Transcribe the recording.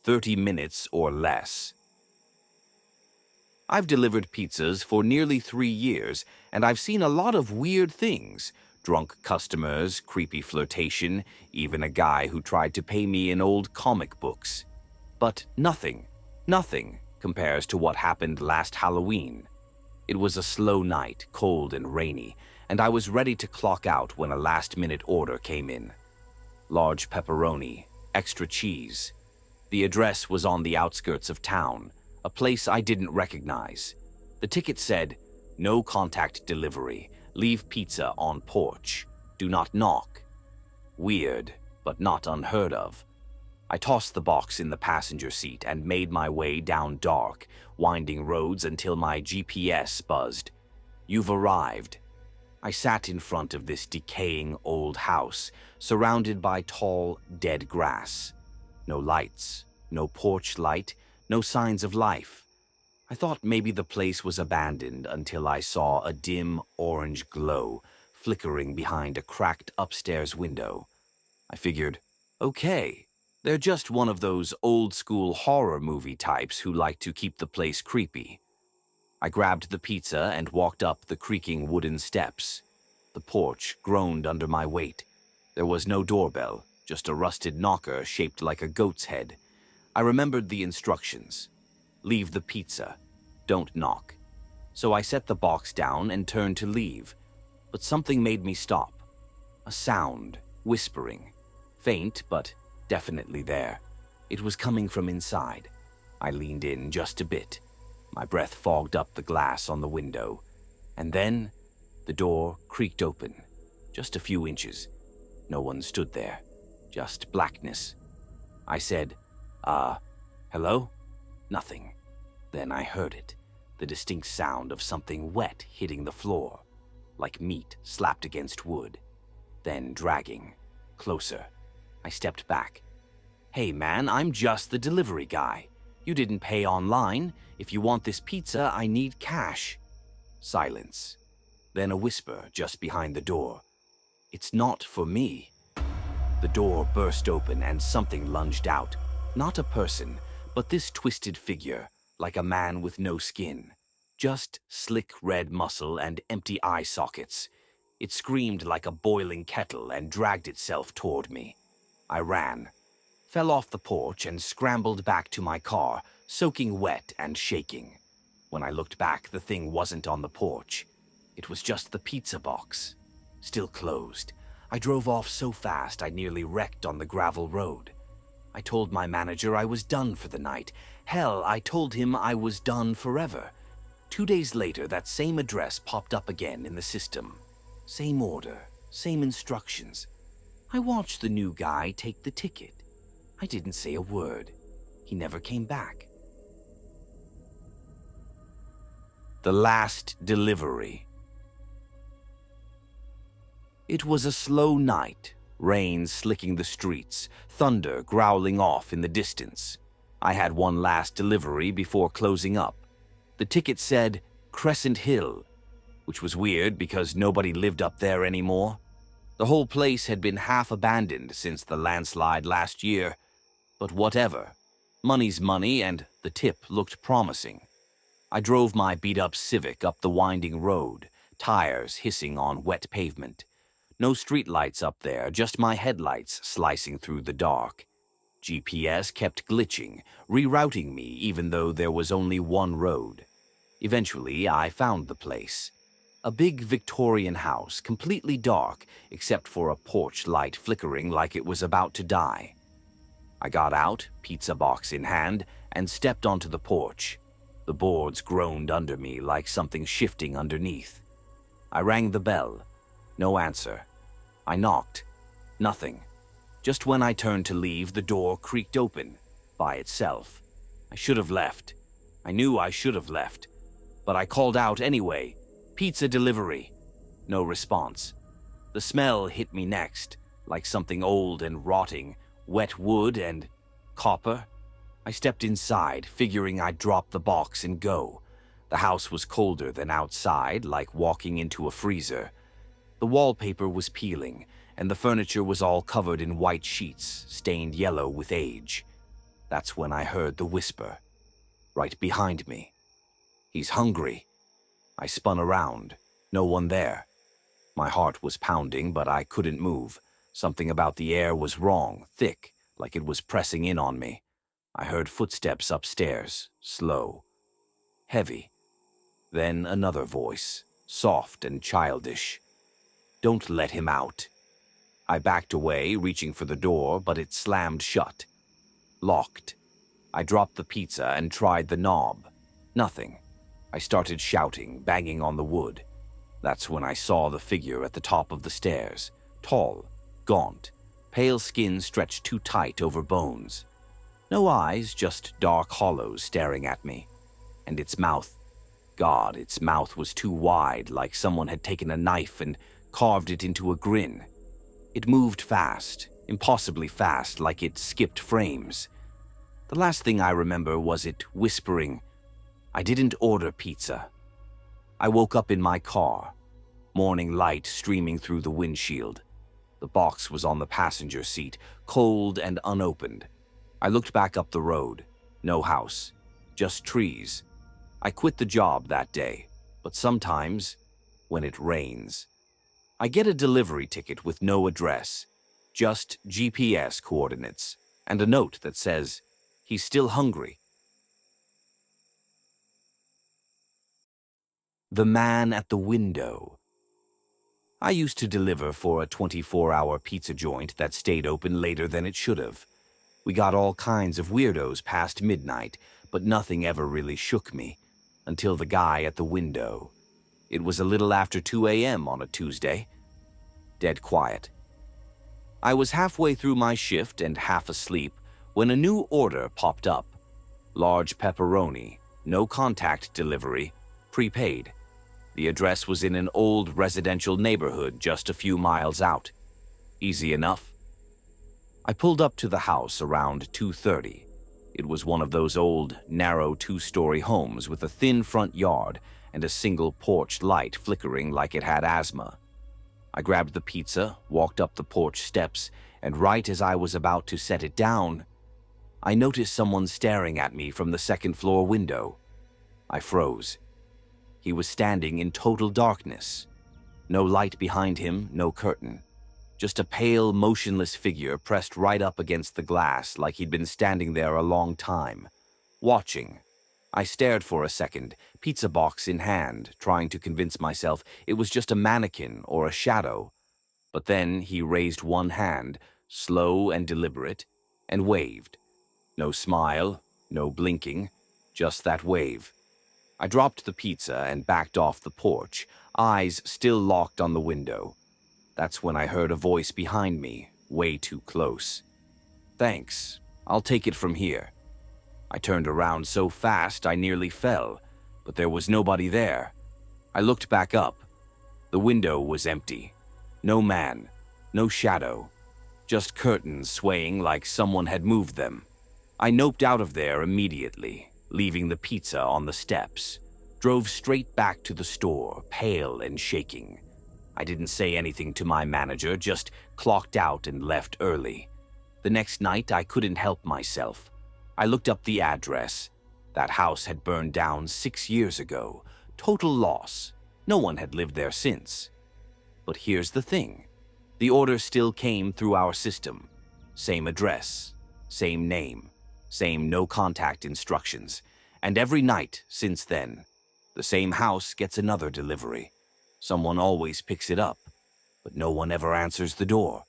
30 minutes or less. I've delivered pizzas for nearly 3 years, and I've seen a lot of weird things. Drunk customers, creepy flirtation, even a guy who tried to pay me in old comic books. But nothing compares to what happened last Halloween. It was a slow night, cold and rainy, and I was ready to clock out when a last-minute order came in. Large pepperoni, extra cheese. The address was on the outskirts of town, a place I didn't recognize. The ticket said, "No contact delivery. Leave pizza on porch. Do not knock." Weird, but not unheard of. I tossed the box in the passenger seat and made my way down dark, winding roads until my GPS buzzed. "You've arrived." I sat in front of this decaying old house, surrounded by tall, dead grass. No lights, no porch light, no signs of life. I thought maybe the place was abandoned until I saw a dim orange glow flickering behind a cracked upstairs window. I figured, okay, they're just one of those old-school horror movie types who like to keep the place creepy. I grabbed the pizza and walked up the creaking wooden steps. The porch groaned under my weight. There was no doorbell, just a rusted knocker shaped like a goat's head. I remembered the instructions. Leave the pizza. Don't knock. So I set the box down and turned to leave. But something made me stop. A sound, whispering. Faint, but definitely there. It was coming from inside. I leaned in just a bit. My breath fogged up the glass on the window. And then, the door creaked open. Just a few inches. No one stood there. Just blackness. I said, hello? Nothing. Then I heard it. The distinct sound of something wet hitting the floor. Like meat slapped against wood. Then dragging. Closer. I stepped back. "Hey man, I'm just the delivery guy. You didn't pay online. If you want this pizza, I need cash." Silence. Then a whisper just behind the door. "It's not for me." The door burst open and something lunged out. Not a person, but this twisted figure, like a man with no skin. Just slick red muscle and empty eye sockets. It screamed like a boiling kettle and dragged itself toward me. I ran, fell off the porch and scrambled back to my car, soaking wet and shaking. When I looked back, the thing wasn't on the porch. It was just the pizza box, still closed. I drove off so fast I nearly wrecked on the gravel road. I told my manager I was done for the night. Hell, I told him I was done forever. 2 days later, that same address popped up again in the system. Same order, same instructions. I watched the new guy take the ticket. I didn't say a word. He never came back. The last delivery. It was a slow night, rain slicking the streets, thunder growling off in the distance. I had one last delivery before closing up. The ticket said Crescent Hill, which was weird because nobody lived up there anymore. The whole place had been half abandoned since the landslide last year. But whatever. Money's money, and the tip looked promising. I drove my beat-up Civic up the winding road, tires hissing on wet pavement. No streetlights up there, just my headlights slicing through the dark. GPS kept glitching, rerouting me even though there was only one road. Eventually, I found the place. A big Victorian house, completely dark, except for a porch light flickering like it was about to die. I got out, pizza box in hand, and stepped onto the porch. The boards groaned under me like something shifting underneath. I rang the bell. No answer. I knocked. Nothing. Just when I turned to leave, the door creaked open, by itself. I should have left. I knew I should have left. But I called out anyway. "Pizza delivery." No response. The smell hit me next, like something old and rotting, wet wood and copper. I stepped inside, figuring I'd drop the box and go. The house was colder than outside, like walking into a freezer. The wallpaper was peeling, and the furniture was all covered in white sheets, stained yellow with age. That's when I heard the whisper, right behind me. "He's hungry." I spun around. No one there. My heart was pounding, but I couldn't move. Something about the air was wrong, thick, like it was pressing in on me. I heard footsteps upstairs, slow, heavy. Then another voice, soft and childish. "Don't let him out." I backed away, reaching for the door, but it slammed shut. Locked. I dropped the pizza and tried the knob. Nothing. I started shouting, banging on the wood. That's when I saw the figure at the top of the stairs. Tall, gaunt, pale skin stretched too tight over bones. No eyes, just dark hollows staring at me. And its mouth, God, its mouth was too wide, like someone had taken a knife and carved it into a grin. It moved fast, impossibly fast, like it skipped frames. The last thing I remember was it whispering, "I didn't order pizza." I woke up in my car, morning light streaming through the windshield. The box was on the passenger seat, cold and unopened. I looked back up the road. No house, just trees. I quit the job that day, but sometimes, when it rains, I get a delivery ticket with no address, just GPS coordinates, and a note that says, "He's still hungry." The man at the window. I used to deliver for a 24-hour pizza joint that stayed open later than it should have. We got all kinds of weirdos past midnight, but nothing ever really shook me, until the guy at the window. It was a little after 2 a.m. on a Tuesday. Dead quiet. I was halfway through my shift and half asleep when a new order popped up. Large pepperoni, no contact delivery, prepaid. The address was in an old residential neighborhood just a few miles out. Easy enough. I pulled up to the house around 2:30. It was one of those old, narrow two-story homes with a thin front yard and a single porch light flickering like it had asthma. I grabbed the pizza, walked up the porch steps, and right as I was about to set it down, I noticed someone staring at me from the second-floor window. I froze. He was standing in total darkness. No light behind him, no curtain. Just a pale, motionless figure pressed right up against the glass like he'd been standing there a long time, watching. I stared for a second, pizza box in hand, trying to convince myself it was just a mannequin or a shadow. But then he raised one hand, slow and deliberate, and waved. No smile, no blinking, just that wave. I dropped the pizza and backed off the porch, eyes still locked on the window. That's when I heard a voice behind me, way too close. "Thanks, I'll take it from here." I turned around so fast I nearly fell, but there was nobody there. I looked back up. The window was empty. No man, no shadow, just curtains swaying like someone had moved them. I noped out of there immediately, leaving the pizza on the steps. Drove straight back to the store, pale and shaking. I didn't say anything to my manager, just clocked out and left early. The next night, I couldn't help myself. I looked up the address. That house had burned down 6 years ago. Total loss. No one had lived there since. But here's the thing. The order still came through our system. Same address, same name, same no contact instructions. And every night since then, the same house gets another delivery. Someone always picks it up, but no one ever answers the door.